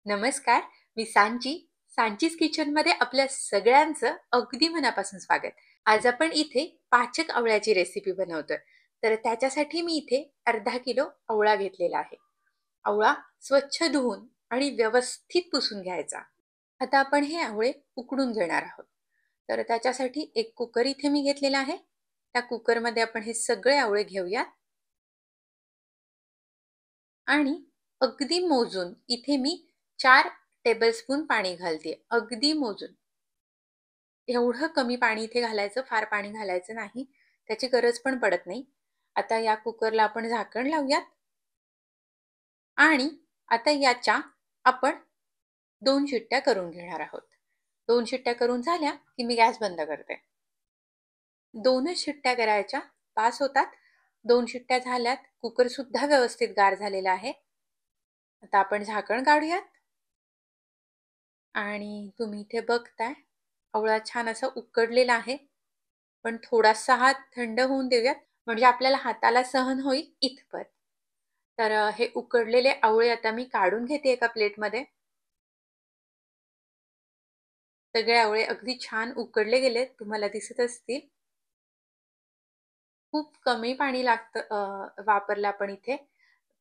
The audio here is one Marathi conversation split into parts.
नमस्कार, मी सांची. सांचीज किचनमध्ये आपल्या सगळ्यांचं अगदी मनापासून स्वागत. आज आपण इथे पाचक आवळ्याची रेसिपी बनवतोय. तर त्याच्यासाठी मी इथे अर्धा किलो आवळा घेतलेला आहे. आवळा स्वच्छ धुवून आणि व्यवस्थित पुसून घ्यायचा. आता आपण हे आवळे उकडून घेणार आहोत. तर त्याच्यासाठी एक कुकर इथे मी घेतलेला आहे. त्या कुकरमध्ये आपण हे सगळे आवळे घेऊयात आणि अगदी मोजून इथे मी 4 टेबलस्पून पाणी घालते. अगदी मोजून. एवढं कमी पाणी इथे घालायचं, फार पाणी घालायचं नाही. त्याची गरज पण पडत नाही. आता या कुकरला आपण झाकण लावूयात आणि आता याच्या आपण 2 शिट्ट्या करून घेणार आहोत. 2 शिट्ट्या करून झाल्या, की मी गॅस बंद करते. 2च शिट्ट्या करायच्या, बास होतात. 2 शिट्ट्या झाल्यात, कुकरसुद्धा व्यवस्थित गार झालेला आहे. आता आपण झाकण काढूयात आणि तुम्ही इथे बघताय, आवळा छान असा उकडलेला आहे. पण थोडासा हा थंड होऊन देऊयात, म्हणजे आपल्याला हाताला सहन होईल इथपर. तर हे उकडलेले आवळे आता मी काढून घेते एका प्लेटमध्ये. सगळे आवळे अगदी छान उकडले गेलेत, तुम्हाला दिसत असतील. खूप कमी पाणी लागतं वापरलं आपण इथे.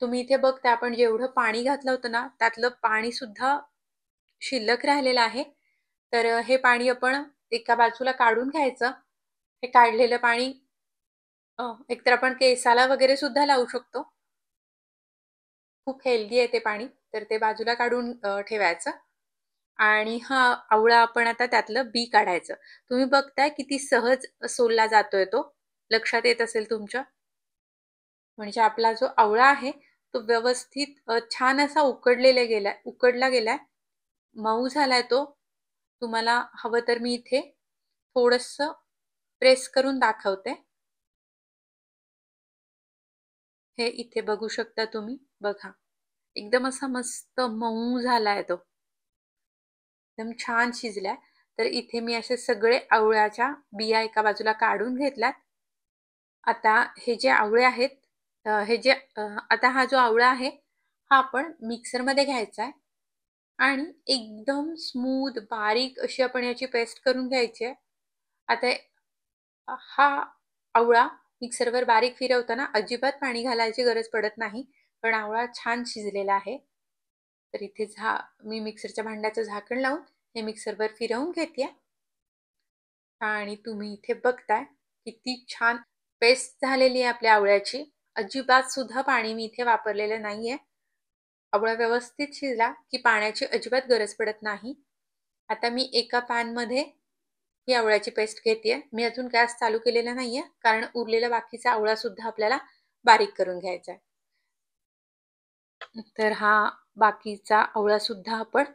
तुम्ही इथे बघता आपण जेवढं पाणी घातलं होतं ना, त्यातलं पाणीसुद्धा शिल्लक राहिलेलं आहे. तर हे पाणी आपण एका बाजूला काढून घ्यायचं. हे काढलेलं पाणी एकतर आपण केसाला वगैरे सुद्धा लावू शकतो. खूप हेल्दी आहे ते पाणी. तर ते बाजूला काढून ठेवायचं आणि हा आवळा आपण आता त्यातलं बी काढायचं. तुम्ही बघताय किती सहज सोलला जातोय तो. लक्षात येत असेल तुमच्या. म्हणजे आपला जो आवळा आहे तो व्यवस्थित छान असा उकडला गेलाय. मऊ झालाय तो. तुम्हाला हवं तर मी इथे थोडंसं प्रेस करून दाखवते. हे इथे बघू शकता तुम्ही. बघा. एकदम असा मस्त मऊ झालाय तो. एकदम छान शिजलाय. तर इथे मी असे सगळे आवळ्याच्या बिया एका बाजूला काढून घेतल्यात. आता हे जे आवळे आहेत आता हा जो आवळा आहे, हा आपण मिक्सरमध्ये घ्यायचा आहे आणि एकदम स्मूथ बारीक अशी आपण याची पेस्ट करून घ्यायची आहे. आता हा आवळा मिक्सरवर बारीक फिरवताना अजिबात पाणी घालायची गरज पडत नाही. पण आवळा छान शिजलेला आहे. तर इथे मी मिक्सरच्या भांड्याचं झाकण लावून हे मिक्सरवर फिरवून घेते आणि तुम्ही इथे बघताय किती छान पेस्ट झालेली आहे आपल्या आवळ्याची. अजिबात सुद्धा पाणी मी इथे वापरलेलं नाहीये. आवळा व्यवस्थित शिजला की पाण्याची अजिबात गरज पडत नाही. आता मी एका पॅनमध्ये ही आवळ्याची पेस्ट घेतेय. मी अजून गॅस चालू केलेला नाहीये, कारण उरलेला बाकीचा आवळा सुद्धा आपल्याला बारीक करून घ्यायचा आहे. तर हा बाकीचा आवळा सुद्धा आपण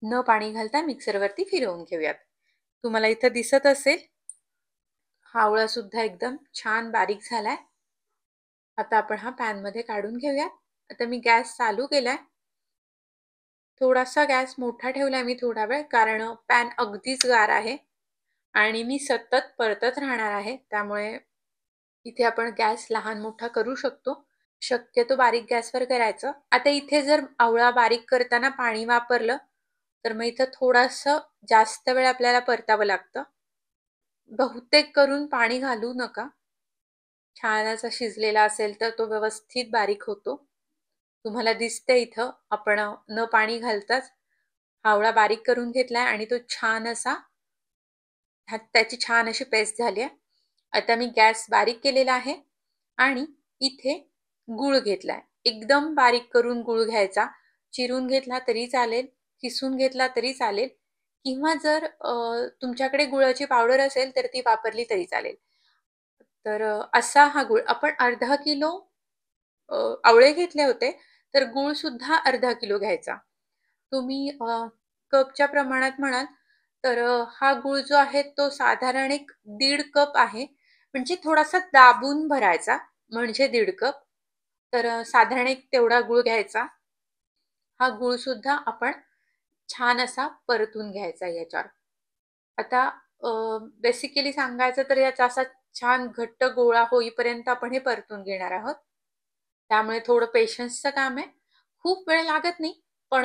न पाणी घालता मिक्सरवरती फिरवून घेऊयात. तुम्हाला इथं दिसत असेल, हा आवळा सुद्धा एकदम छान बारीक झालाय. आता आपण हा पॅनमध्ये काढून घेऊयात. आता मी गॅस चालू केलाय. थोडासा गॅस मोठा ठेवलाय मी थोडा वेळ, कारण पॅन अगदीच गार आहे आणि मी सतत परतत राहणार आहे. त्यामुळे इथे आपण गॅस लहान मोठा करू शकतो. शक्यतो बारीक गॅसवर करायचं. आता इथे जर आवळा बारीक करताना पाणी वापरलं, तर मग इथं थोडंसं जास्त वेळ आपल्याला परतावं लागतं. बहुतेक करून पाणी घालू नका. छान असा शिजलेला असेल तर तो व्यवस्थित बारीक होतो. तुम्हाला दिसतंय इथं आपण न पाणी घालताच आवळा बारीक करून घेतलाय आणि तो छान असा त्याची छान अशी पेस्ट झाली आहे. आता मी गॅस बारीक केलेला आहे आणि इथे गूळ घेतलाय. एकदम बारीक करून गूळ घ्यायचा. चिरून घेतला तरी चालेल, किसून घेतला तरी चालेल किंवा जर तुमच्याकडे गुळाची पावडर असेल तर ती वापरली तरी चालेल. तर असा हा गूळ आपण अर्धा किलो आवळे घेतले होते, तर गूळ सुद्धा अर्धा किलो घ्यायचा. तुम्ही कपच्या प्रमाणात म्हणाल तर हा गूळ जो आहे तो साधारण एक 1.5 कप आहे. म्हणजे थोडासा दाबून भरायचा म्हणजे 1.5 कप. तर साधारण एक तेवढा गूळ घ्यायचा. हा गूळ सुद्धा आपण छान असा परतून घ्यायचा याच्यावर. आता बेसिकली सांगायचं तर याचा असा छान घट्ट गोळा होईपर्यंत आपण हे परतून घेणार आहोत. त्यामुळे थोडं पेशन्सचं काम आहे. खूप वेळ लागत नाही, पण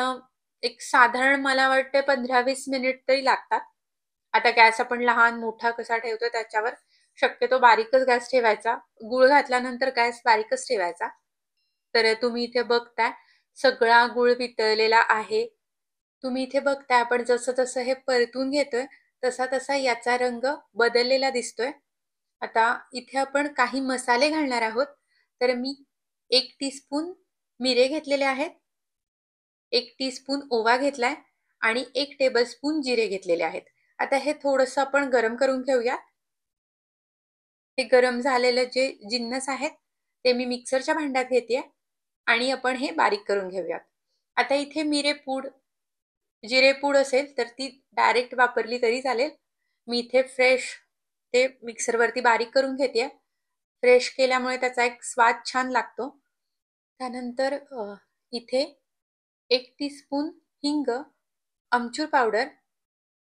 एक साधारण मला वाटते 15-20 मिनिट तरी लागतात. आता गॅस आपण लहान मोठा कसा ठेवतो त्याच्यावर शक्यतो बारीकच गॅस ठेवायचा. गूळ घातल्यानंतर गॅस बारीकच ठेवायचा. तर तुम्ही इथे बघताय सगळा गूळ वितळलेला आहे. तुम्ही इथे बघताय आपण जसं-जसं हे परतून घेतोय, तसा-तसा याचा रंग बदललेला दिसतोय. आता इथे आपण काही मसाले घालणार आहोत. तर मी 1 टीस्पून मिरे घेतलेले आहेत, 1 टीस्पून ओवा घेतलाय आणि 1 टेबलस्पून जिरे घेतलेले आहेत. आता हे थोडंसं आपण गरम करून घेऊया. हे गरम झालेले जे जिन्नस आहेत, ते मी मिक्सरच्या भांड्यात घेतेय आणि आपण हे बारीक करून घेऊयात. आता इथे मिरेपूड, जिरेपूड असेल तर ती डायरेक्ट वापरली तरी चालेल. मी इथे फ्रेश ते मिक्सरवरती बारीक करून घेतेय. फ्रेश केल्यामुळे त्याचा एक स्वाद छान लागतो. त्यानंतर इथे 1 टीस्पून हिंग, आमचूर पावडर,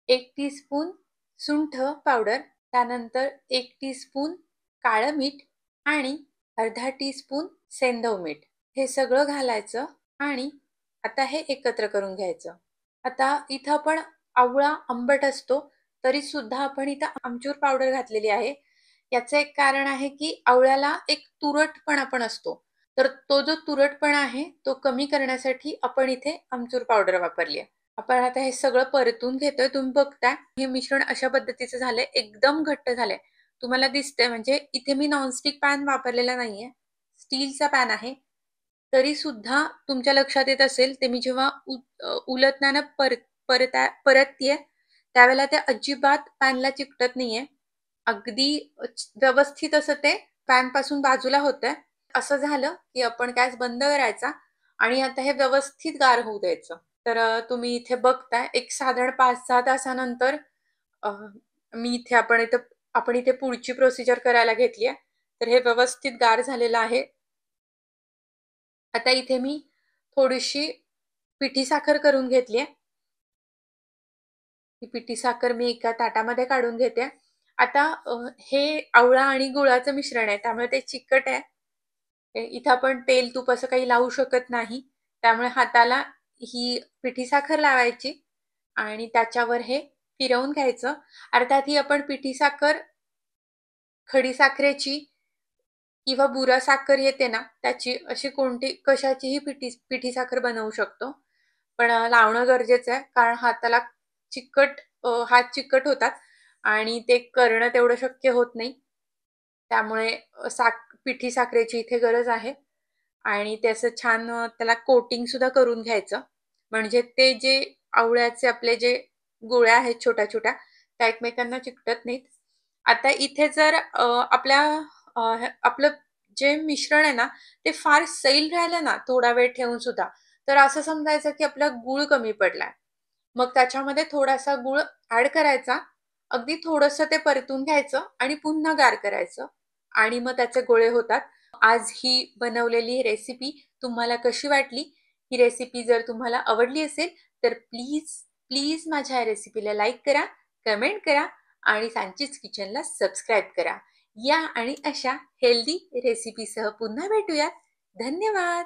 1 टीस्पून सुंठ पावडर, त्यानंतर 1 टीस्पून काळं मीठ आणि अर्धा टीस्पून सेंधव मीठ. हे सगळं घालायचं आणि आता हे एकत्र करून घ्यायचं. आता इथं आपण आवळा आंबट असतो, तरी सुद्धा आपण इथं आमचूर पावडर घातलेली आहे. याचं एक कारण आहे की आवळ्याला एक तुरटपणा पण असतो. तर तो जो तुरटपणा आहे, तो कमी करण्यासाठी आपण इथे आमचूर पावडर वापरली आहे. आपण आता हे सगळं परतून घेतोय. तुम्ही बघताय हे मिश्रण अशा पद्धतीचं झालंय, एकदम घट्ट झालंय. तुम्हाला दिसतंय म्हणजे इथे मी नॉनस्टिक पॅन वापरलेला नाहीये. स्टीलचा पॅन आहे. तरी सुद्धा तुमच्या लक्षात येत असेल, ते मी जेव्हा उलटण्यानं परततीये, त्यावेळेला ते अजिबात पॅनला चिकटत नाहीये. अगदी व्यवस्थित असं ते पॅनपासून बाजूला होतंय. असं झालं, की आपण गॅस बंद करायचा आणि आता हे व्यवस्थित गार होऊ द्यायचं. तर तुम्ही इथे बघताय एक साधारण 5-6 तासानंतर अ, मी इथे आपण इथे पुढची प्रोसिजर करायला घेतली आहे. तर हे व्यवस्थित गार झालेलं आहे. आता इथे मी थोडीशी पिठी साखर करून घेतली आहे. ही पिठी साखर मी एका ताटामध्ये काढून घेते. आता हे आवळा आणि गुळाचं मिश्रण आहे, त्यामुळे ते चिकट आहे. इथं आपण तेल, तूप असं काही लावू शकत नाही. त्यामुळे हाताला ही पिठी साखर लावायची आणि त्याच्यावर हे फिरवून घ्यायचं. अर्थात ही आपण पिठी साखर खडी साखरेची किंवा बुरा साखर येते ना, त्याची अशी कशाचीही पिठी साखर बनवू शकतो. पण लावणं गरजेचं आहे, कारण हात चिकट होतात आणि ते करणं तेवढं शक्य होत नाही. त्यामुळे पिठी साखरेची इथे गरज आहे आणि ते असं छान त्याला कोटिंग सुद्धा करून घ्यायचं. म्हणजे ते जे आवळ्याचे आपले जे गोळ्या आहेत छोट्या-छोट्या, त्या एकमेकांना चिकटत नाहीत. आता इथे जर आपलं जे मिश्रण आहे ना, ते फार सैल राहिलं ना थोडा वेळ ठेवून सुद्धा, तर असं समजायचं की आपला गूळ कमी पडलाय. मग त्याच्यामध्ये थोडासा गूळ ॲड करायचा. अगदी थोडंसं ते परतून घ्यायचं आणि पुन्हा गार करायचं आणि मग त्याचे गोळे होतात. आज ही बनवलेली रेसिपी तुम्हाला कशी वाटली? ही रेसिपी जर तुम्हाला आवडली असेल, तर प्लीज, प्लीज माझ्या या रेसिपीला लाईक करा, कमेंट करा आणि सांचीज किचनला सबस्क्राईब करा. या आणि अशा हेल्दी रेसिपीसह पुन्हा भेटूयात. धन्यवाद.